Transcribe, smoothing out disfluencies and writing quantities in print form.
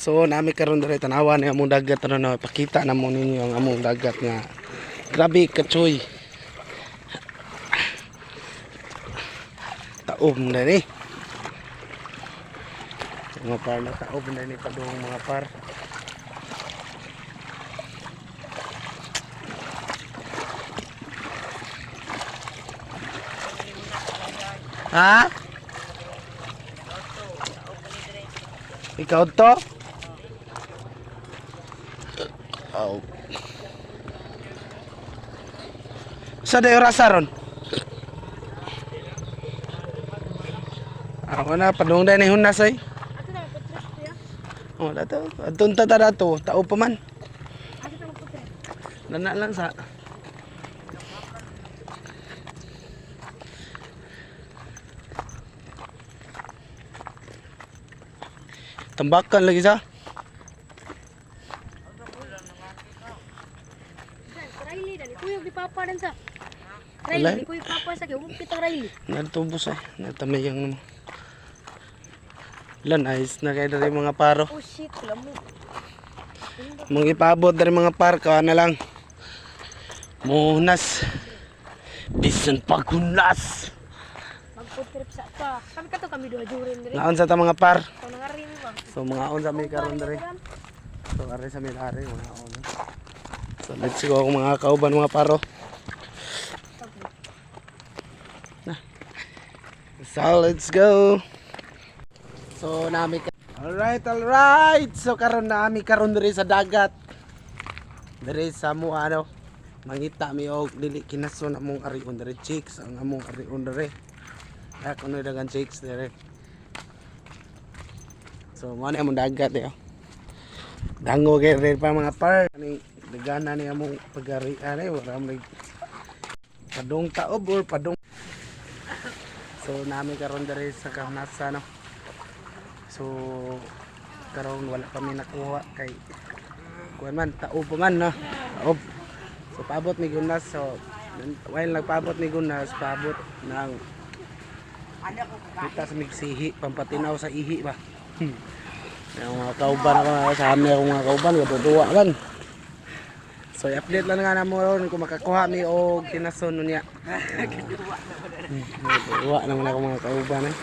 So nami karon diri tanawan ni among dagat na pakita na mo ninyo ang among dagat nga grabe kachoy. Taob na ni. Mga par na taob na ni padung mga par. Ha? Ikaw to? Oh. Sa dayo rasa ron? Ako na, padung na ni hunasay. Oh, dato. Adun ta dato, tao pa man. Nana lang sa. Tambakan lagi sa. Riley dali kuyog di papa dan sa. Riley di kuyog papa sa kay upit ang Riley. Natubos ay, natamayang naman. Lan ayos na kayo dari mga paro. Oh shit, lamo. Mga ipabot dari mga par, kawa na lang. Munas. Bisan pagunas. Magfood trip sa ta. Kami kato kami duha jurin dire. Naon sa ta mga par. Kung nangarin mo ba? So mga on sa may karon dari. So ari sa may ari mga on. So let's go ako mga kauban mga paro. Na. So let's go. So nami alright. So karon nami karon diri sa dagat. Diri sa mo ano mangita mi og dili kinason among arion diri chicks ang among arion diri. Ako no dagan chicks diri. So mo na among dagat yo. Dango kay red pa mga par ani dagana ni among pagari ani wala may padung taob or padung. So nami karon diri sa Kahnasa no. So karon wala pa mi nakuha kay kuan man taob pa man no. Taob. So paabot mi gunas so while nagpaabot mi gunas paabot ng kita sa migsihi pampatinaw sa ihi ba. Yung mga kauban ako sa amin akong mga kauban gaduduwa man. So i-update lang nga namo ron kung makakuha mi og kinason niya. Gaduduwa naman ako mga kauban eh.